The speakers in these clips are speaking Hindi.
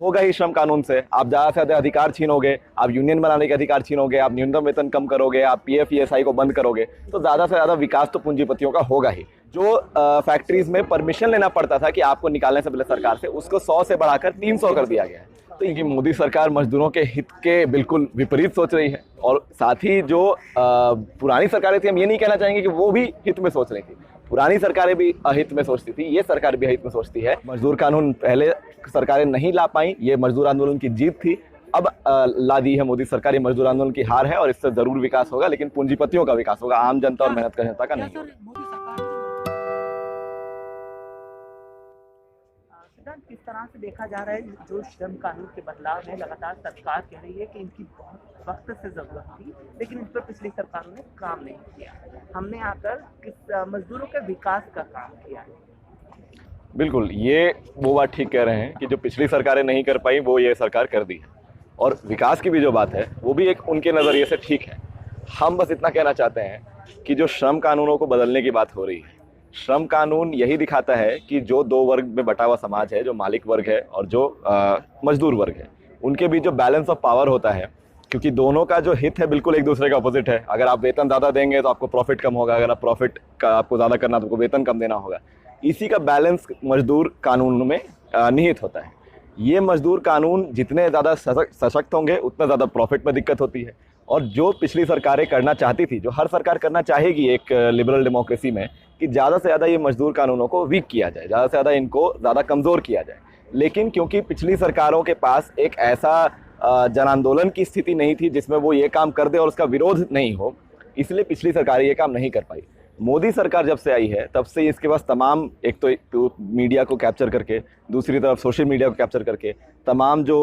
होगा ही श्रम कानून से। आप ज्यादा से ज्यादा अधिकार छीनोगे, आप यूनियन बनाने के अधिकार छीनोगे, आप न्यूनतम वेतन कम करोगे, आप पीएफ ईएसआई को बंद करोगे, तो ज्यादा से ज्यादा विकास तो पूंजीपतियों का होगा ही। जो फैक्ट्रीज में परमिशन लेना पड़ता था कि आपको निकालने से पहले सरकार से, उसको 100 से बढ़ाकर 300 कर दिया गया है। तो ये मोदी सरकार मजदूरों के हित के बिल्कुल विपरीत सोच रही है। और साथ ही जो पुरानी सरकारें थी, हम ये नहीं कहना चाहेंगे कि वो भी हित में सोच रही थी, पुरानी सरकारें भी अहित में सोचती थी, ये सरकार भी अहित में सोचती है। मजदूर कानून पहले सरकारें नहीं ला पाई, ये मजदूर आंदोलन की जीत थी। अब ला दी है मोदी सरकार, ये मजदूर आंदोलन की हार है और इससे जरूर विकास होगा, लेकिन पूंजीपतियों का विकास होगा, आम जनता और मेहनत करने जनता का नहीं। सिद्धांत, किस तरह से देखा जा रहा है जो श्रम कानून के बदलाव है, लगातार सरकार कह रही है कि इनकी बहुत वक्त से जरूरत थी, लेकिन इस पर पिछली सरकारों ने काम नहीं किया। हमने आकर किस मजदूरों के विकास का काम किया है। बिल्कुल, ये वो बात ठीक कह रहे हैं कि जो पिछली सरकारें नहीं कर पाई वो ये सरकार कर दी है। और विकास की भी जो बात है वो भी एक उनके नज़रिए से ठीक है। हम बस इतना कहना चाहते हैं कि जो श्रम कानूनों को बदलने की बात हो रही है, श्रम कानून यही दिखाता है कि जो दो वर्ग में बटा हुआ समाज है, जो मालिक वर्ग है और जो मजदूर वर्ग है, उनके बीच जो बैलेंस ऑफ पावर होता है, क्योंकि दोनों का जो हित है बिल्कुल एक दूसरे का अपोजिट है। अगर आप वेतन ज़्यादा देंगे तो आपको प्रॉफिट कम होगा, अगर आप प्रॉफिट का आपको ज़्यादा करना तो आपको वेतन कम देना होगा। इसी का बैलेंस मजदूर कानून में निहित होता है। ये मजदूर कानून जितने ज़्यादा सशक्त होंगे उतना ज़्यादा प्रॉफिट में दिक्कत होती है। और जो पिछली सरकारें करना चाहती थी, जो हर सरकार करना चाहेगी एक लिबरल डेमोक्रेसी में, कि ज़्यादा से ज़्यादा ये मजदूर कानूनों को वीक किया जाए, ज़्यादा से ज़्यादा इनको ज़्यादा कमज़ोर किया जाए। लेकिन क्योंकि पिछली सरकारों के पास एक ऐसा जन आंदोलन की स्थिति नहीं थी जिसमें वो ये काम कर दे और उसका विरोध नहीं हो, इसलिए पिछली सरकारें ये काम नहीं कर पाई। मोदी सरकार जब से आई है तब से इसके पास तमाम, एक तो मीडिया को कैप्चर करके, दूसरी तरफ सोशल मीडिया को कैप्चर करके, तमाम जो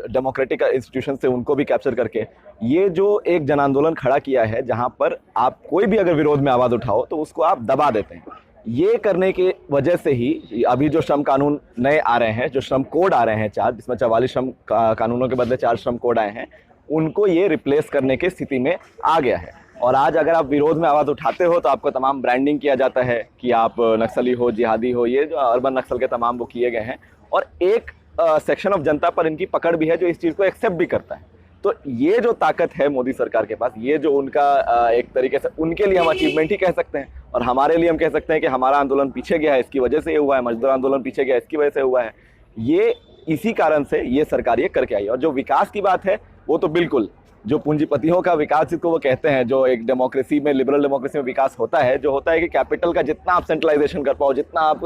डेमोक्रेटिक इंस्टीट्यूशन से उनको भी कैप्चर करके, ये जो एक जन आंदोलन खड़ा किया है जहां पर आप कोई भी अगर विरोध में आवाज़ उठाओ तो उसको आप दबा देते हैं। ये करने की वजह से ही अभी जो श्रम कानून नए आ रहे हैं, जो श्रम कोड आ रहे हैं 4, जिसमें 44 श्रम कानूनों के बदले 4 श्रम कोड आए हैं, उनको ये रिप्लेस करने की स्थिति में आ गया है। और आज अगर आप विरोध में आवाज़ उठाते हो तो आपको तमाम ब्रांडिंग किया जाता है कि आप नक्सली हो, जिहादी हो, ये जो अर्बन नक्सल के तमाम वो किए गए हैं। और एक सेक्शन ऑफ जनता पर इनकी पकड़ भी है जो इस चीज़ को एक्सेप्ट भी करता है। तो ये जो ताकत है मोदी सरकार के पास, ये जो उनका एक तरीके से उनके लिए हम अचीवमेंट ही कह सकते हैं, और हमारे लिए हम कह सकते हैं कि हमारा आंदोलन पीछे गया है इसकी वजह से ये हुआ है, मजदूर आंदोलन पीछे गया इसकी वजह से हुआ है। ये इसी कारण से ये सरकार ये करके आई। और जो विकास की बात है वो तो बिल्कुल, जो पूंजीपतियों का विकास जिसको वो कहते हैं, जो एक डेमोक्रेसी में, लिबरल डेमोक्रेसी में विकास होता है, जो होता है कि कैपिटल का जितना आप सेंट्रलाइजेशन कर पाओ, जितना आप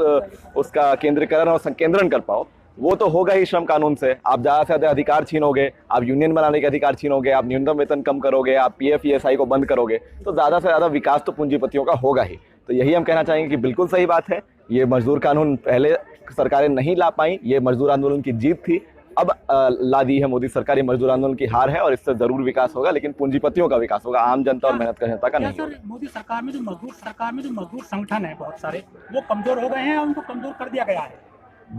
उसका केंद्रीकरण और संकेंद्रण कर पाओ, वो तो होगा ही श्रम कानून से। आप ज़्यादा से ज़्यादा अधिकार छीनोगे, आप यूनियन बनाने के अधिकार छीनोगे, आप न्यूनतम वेतन कम करोगे, आप पीएफ ईएसआई को बंद करोगे, तो ज़्यादा से ज़्यादा विकास तो पूंजीपतियों का होगा ही। तो यही हम कहना चाहेंगे कि बिल्कुल सही बात है, ये मजदूर कानून पहले सरकारें नहीं ला पाई, ये मजदूर आंदोलन की जीत थी। अब ला दी है मोदी सरकार, ये मजदूर आंदोलन की हार है और इससे जरूर विकास होगा, लेकिन पूंजीपतियों का विकास होगा, आम जनता और मेहनत करने जनता का नहीं। सर, मोदी सरकार में जो मजदूर संगठन है बहुत सारे, वो कमजोर हो गए हैं और उनको कमजोर कर दिया गया है।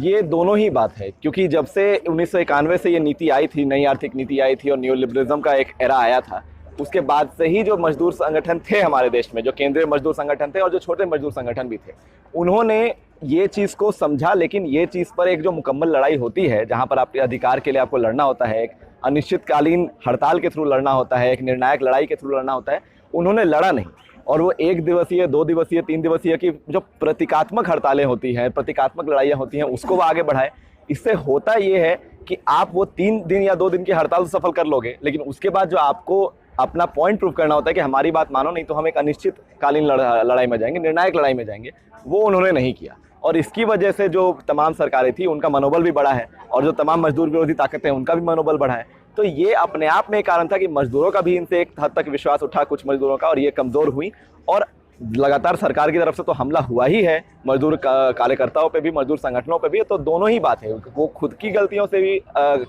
ये दोनों ही बात है, क्योंकि जब से 1991 से ये नीति आई थी, नई आर्थिक नीति आई थी और न्यू लिबरलिज्म का एक एरा आया था, उसके बाद से ही जो मजदूर संगठन थे हमारे देश में, जो केंद्रीय मजदूर संगठन थे और जो छोटे मजदूर संगठन भी थे, उन्होंने ये चीज़ को समझा। लेकिन ये चीज़ पर एक जो मुकम्मल लड़ाई होती है, जहाँ पर आपके अधिकार के लिए आपको लड़ना होता है, एक अनिश्चितकालीन हड़ताल के थ्रू लड़ना होता है, एक निर्णायक लड़ाई के थ्रू लड़ना होता है, उन्होंने लड़ा नहीं। और वो 1 दिवसीय, 2 दिवसीय, 3 दिवसीय की जो प्रतीकात्मक हड़तालें होती हैं, प्रतीकात्मक लड़ाइयाँ होती हैं, उसको वो आगे बढ़ाए। इससे होता ये है कि आप वो 3 दिन या 2 दिन की हड़ताल सफल कर लोगे, लेकिन उसके बाद जो आपको अपना पॉइंट प्रूव करना होता है कि हमारी बात मानो, नहीं तो हम एक अनिश्चितकालीन लड़ाई में जाएंगे, निर्णायक लड़ाई में जाएंगे, वो उन्होंने नहीं किया। और इसकी वजह से जो तमाम सरकारें थी उनका मनोबल भी बढ़ा है, और जो तमाम मजदूर विरोधी ताकतें हैं उनका भी मनोबल बढ़ा है। तो ये अपने आप में एक कारण था कि मजदूरों का भी इनसे एक हद तक विश्वास उठा, कुछ मजदूरों का, और ये कमज़ोर हुई। और लगातार सरकार की तरफ से तो हमला हुआ ही है, मजदूर कार्यकर्ताओं पे भी, मजदूर संगठनों पे भी। तो दोनों ही बात है, वो खुद की गलतियों से भी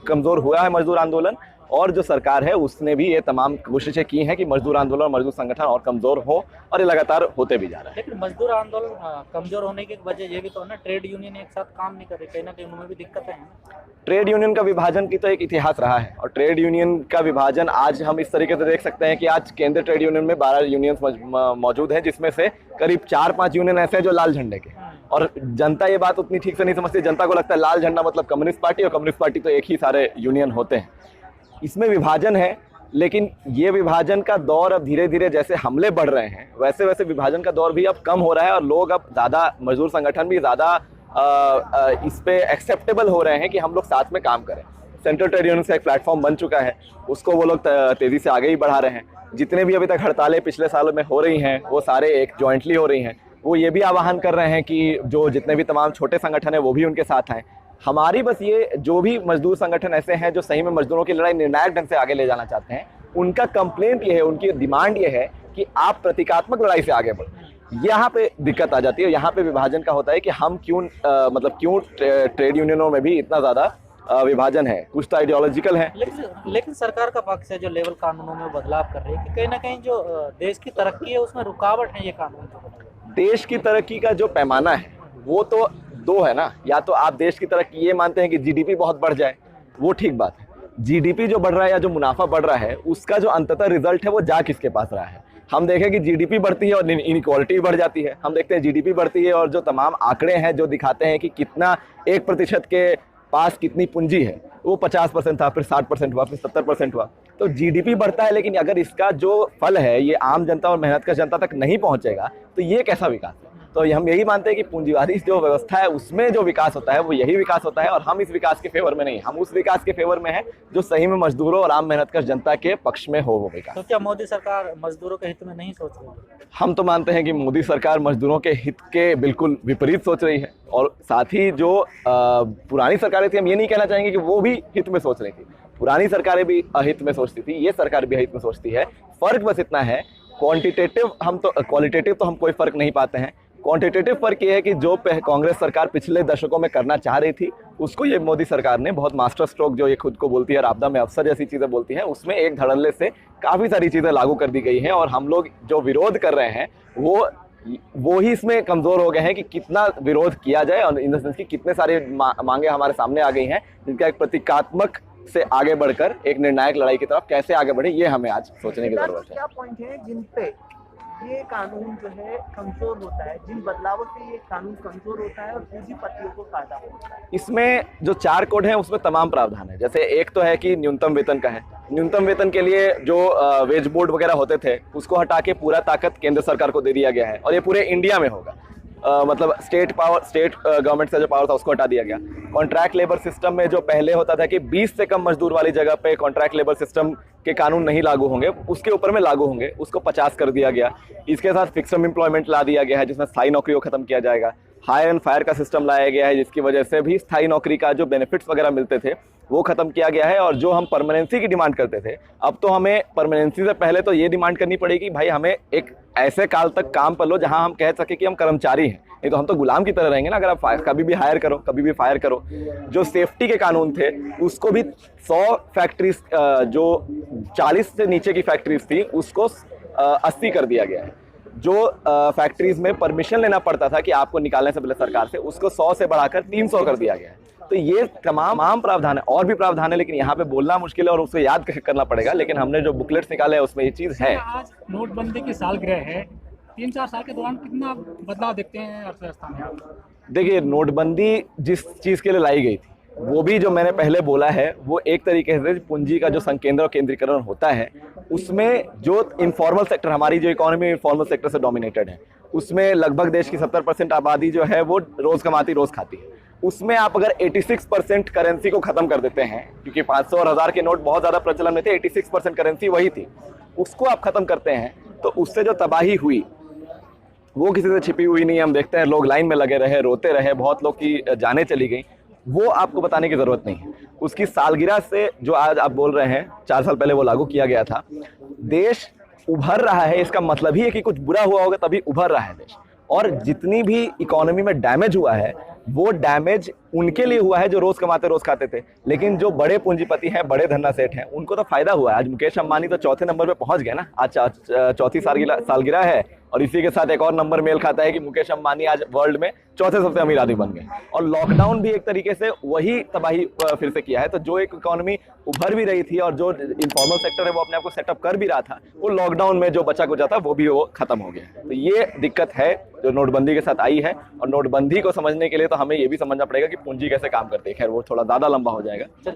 कमज़ोर हुआ है मजदूर आंदोलन, और जो सरकार है उसने भी ये तमाम कोशिशें की हैं कि मजदूर आंदोलन और मजदूर संगठन और कमज़ोर हो, और ये लगातार होते भी जा रहा है। लेकिन मजदूर आंदोलन कमजोर होने की वजह ये भी तो है ना, ट्रेड यूनियन एक साथ काम नहीं कर रहे, कहीं ना कहीं उनमें भी दिक्कतें हैं। ट्रेड यूनियन का विभाजन की तो एक इतिहास रहा है, और ट्रेड यूनियन का विभाजन आज हम इस तरीके से देख सकते हैं कि आज केंद्रीय ट्रेड यूनियन में 12 यूनियंस मौजूद हैं, जिसमें से करीब 4-5 यूनियन ऐसे हैं जो लाल झंडे के, और जनता ये बात उतनी ठीक से नहीं समझती। जनता को लगता है लाल झंडा मतलब कम्युनिस्ट पार्टी, और कम्युनिस्ट पार्टी तो एक ही सारे यूनियन होते हैं। इसमें विभाजन है, लेकिन ये विभाजन का दौर अब धीरे धीरे जैसे हमले बढ़ रहे हैं वैसे वैसे विभाजन का दौर भी अब कम हो रहा है, और लोग अब ज़्यादा, मजदूर संगठन भी ज़्यादा इस पे एक्सेप्टेबल हो रहे हैं कि हम लोग साथ में काम करें। सेंट्रल ट्रेड यूनियन से एक प्लेटफॉर्म बन चुका है, उसको वो लोग तेज़ी से आगे ही बढ़ा रहे हैं। जितने भी अभी तक हड़तालें पिछले सालों में हो रही हैं वो सारे एक जॉइंटली हो रही हैं। वो ये भी आह्वान कर रहे हैं कि जो जितने भी तमाम छोटे संगठन हैं वो भी उनके साथ आएँ। हमारी बस ये जो भी मजदूर संगठन ऐसे हैं जो सही में मजदूरों की लड़ाई निर्णायक ढंग से आगे ले जाना चाहते हैं, उनका कंप्लेंट ये है, उनकी डिमांड ये है कि आप प्रतीकात्मक लड़ाई से आगे बढ़ो। यहाँ पे दिक्कत आ जाती है, यहाँ पे विभाजन का होता है कि हम क्यों ट्रेड यूनियनों में भी इतना ज़्यादा विभाजन है। कुछ तो आइडियोलॉजिकल है, लेकिन सरकार का पक्ष है जो लेवल कानूनों में बदलाव कर रही है कि कहीं ना कहीं जो देश की तरक्की है उसमें रुकावट है ये कानून। देश की तरक्की का जो पैमाना है वो तो दो है ना, या तो आप देश की तरक्की ये मानते हैं कि जीडीपी बहुत बढ़ जाए, वो ठीक बात है। जीडीपी जो बढ़ रहा है या जो मुनाफा बढ़ रहा है उसका जो अंततः रिजल्ट है वो जा किसके पास रहा है। हम देखें कि जीडीपी बढ़ती है और इनइक्वालिटी बढ़ जाती है। हम देखते हैं जीडीपी बढ़ती है और जो तमाम आंकड़े हैं जो दिखाते हैं कि कितना 1% के पास कितनी पूंजी है, वो 50% था, फिर 60% हुआ, फिर 70% हुआ। तो जीडीपी बढ़ता है, लेकिन अगर इसका जो फल है ये आम जनता और मेहनत का जनता तक नहीं पहुंचेगा तो ये कैसा विकास है। तो हम यही मानते हैं कि पूंजीवादी जो व्यवस्था है उसमें जो विकास होता है वो यही विकास होता है, और हम इस विकास के फेवर में नहीं, हम उस विकास के फेवर में है जो सही में मजदूरों और आम मेहनतकश जनता के पक्ष में हो वो विकास। तो क्या मोदी सरकार मजदूरों के हित में नहीं सोच रही? हम तो मानते हैं कि मोदी सरकार मजदूरों के हित के बिल्कुल विपरीत सोच रही है, और साथ ही जो पुरानी सरकारें थी, हम ये नहीं कहना चाहेंगे कि वो भी हित में सोच रही थी। पुरानी सरकारें भी अहित में सोचती थी, ये सरकार भी अहित में सोचती है। फर्क बस इतना है, क्वालिटेटिव तो हम कोई फर्क नहीं पाते हैं। क्वांटिटेटिव फर्क ये है कि जो कांग्रेस सरकार पिछले दशकों में करना चाह रही थी उसको ये मोदी सरकार ने बहुत मास्टर स्ट्रोक, जो ये खुद को बोलती है आपदा में अफसर जैसी चीज़ें बोलती हैं, उसमें एक धड़ल्ले से काफ़ी सारी चीज़ें लागू कर दी गई हैं। और हम लोग जो विरोध कर रहे हैं वो ही इसमें कमज़ोर हो गए हैं कि कितना विरोध किया जाए, और इन द सेंस कि कितने सारे मांगे हमारे सामने आ गई हैं जिनका एक प्रतीकात्मक से आगे बढ़कर एक निर्णायक लड़ाई की तरफ कैसे आगे बढ़े, ये हमें आज सोचने की जरूरत है। क्या पॉइंट है जिन पे ये कानून जो है कमजोर होता है, जिन बदलावों से ये कानून कमजोर होता है और पूंजीपतियों को फायदा होता है? इसमें जो 4 कोड हैं उसमें तमाम प्रावधान है। जैसे एक तो है कि न्यूनतम वेतन का है। न्यूनतम वेतन के लिए जो वेज बोर्ड वगैरह होते थे उसको हटा के पूरा ताकत केंद्र सरकार को दे दिया गया है, और ये पूरे इंडिया में होगा। मतलब स्टेट गवर्नमेंट से जो पावर था उसको हटा दिया गया। कॉन्ट्रैक्ट लेबर सिस्टम में जो पहले होता था कि 20 से कम मजदूर वाली जगह पे कॉन्ट्रैक्ट लेबर सिस्टम के कानून नहीं लागू होंगे, उसके ऊपर में लागू होंगे, उसको 50 कर दिया गया। इसके साथ फिक्स टर्म एम्प्लॉयमेंट ला दिया गया है जिसमें स्थायी नौकरी को खत्म किया जाएगा। हायर एंड फायर का सिस्टम लाया गया है जिसकी वजह से भी स्थायी नौकरी का जो बेनिफिट्स वगैरह मिलते थे वो खत्म किया गया है। और जो हम परमानेंसी की डिमांड करते थे, अब तो हमें परमानेंसी से पहले तो ये डिमांड करनी पड़ेगी भाई हमें एक ऐसे काल तक काम पर लो जहां हम कह सके कि हम कर्मचारी हैं, नहीं तो हम तो गुलाम की तरह रहेंगे ना। अगर आप कभी भी हायर करो, कभी भी फायर करो। जो सेफ्टी के कानून थे उसको भी 100 फैक्ट्रीज, जो 40 से नीचे की फैक्ट्रीज थी उसको 80 कर दिया गया है। जो फैक्ट्रीज में परमिशन लेना पड़ता था कि आपको निकालने से पहले सरकार से, उसको 100 से बढ़ाकर 300 कर दिया गया है। तो ये तमाम प्रावधान है, और भी प्रावधान है लेकिन यहाँ पे बोलना मुश्किल है और उसको याद करना पड़ेगा। लेकिन हमने जो बुकलेट्स निकाले हैं उसमें ये चीज़ है। आज नोटबंदी की सालगिरह है, 3-4 साल के दौरान कितना बदलाव देखते हैं अर्थव्यवस्था में आप? देखिए, नोटबंदी जिस चीज़ के लिए लाई गई थी वो भी जो मैंने पहले बोला है वो एक तरीके से पूंजी का जो संकेंद्र और केंद्रीकरण होता है उसमें जो इनफॉर्मल सेक्टर, हमारी जो इकोनॉमी इनफॉर्मल सेक्टर से डोमिनेटेड है, उसमें लगभग देश की 70% आबादी जो है वो रोज़ कमाती रोज़ खाती है। उसमें आप अगर 86% करेंसी को ख़त्म कर देते हैं, क्योंकि 500 और 1000 के नोट बहुत ज़्यादा प्रचलन में थे, 86% करेंसी वही थी, उसको आप ख़त्म करते हैं तो उससे जो तबाही हुई वो किसी से छिपी हुई नहीं। हम देखते हैं लोग लाइन में लगे रहे, रोते रहे, बहुत लोग की जानें चली गई, वो आपको बताने की ज़रूरत नहीं है। उसकी सालगिरह से जो आज आप बोल रहे हैं 4 साल पहले वो लागू किया गया था, देश उभर रहा है, इसका मतलब ही है कि कुछ बुरा हुआ होगा तभी उभर रहा है देश। और जितनी भी इकोनॉमी में डैमेज हुआ है वो डैमेज उनके लिए हुआ है जो रोज कमाते रोज खाते थे, लेकिन जो बड़े पूंजीपति हैं, बड़े धन्ना सेठ हैं, उनको तो फायदा हुआ है। आज मुकेश अंबानी तो चौथे नंबर पे पहुंच गए ना, आज चौथी सालगिरह है, और इसी के साथ एक और नंबर मेल खाता है कि मुकेश अंबानी आज वर्ल्ड में चौथे सबसे अमीर आदमी बन गए। और लॉकडाउन भी एक तरीके से वही तबाही फिर से किया है। तो जो एक इकोनॉमी उभर भी रही थी और जो इनफॉर्मल सेक्टर है वो अपने आप को सेटअप कर भी रहा था, वो लॉकडाउन में जो बचा कुचा था वो भी वो खत्म हो गया। तो ये दिक्कत है जो नोटबंदी के साथ आई है, और नोटबंदी को समझने के लिए तो हमें ये भी समझना पड़ेगा कि पूंजी कैसे काम करती है। खैर वो थोड़ा ज्यादा लंबा हो जाएगा।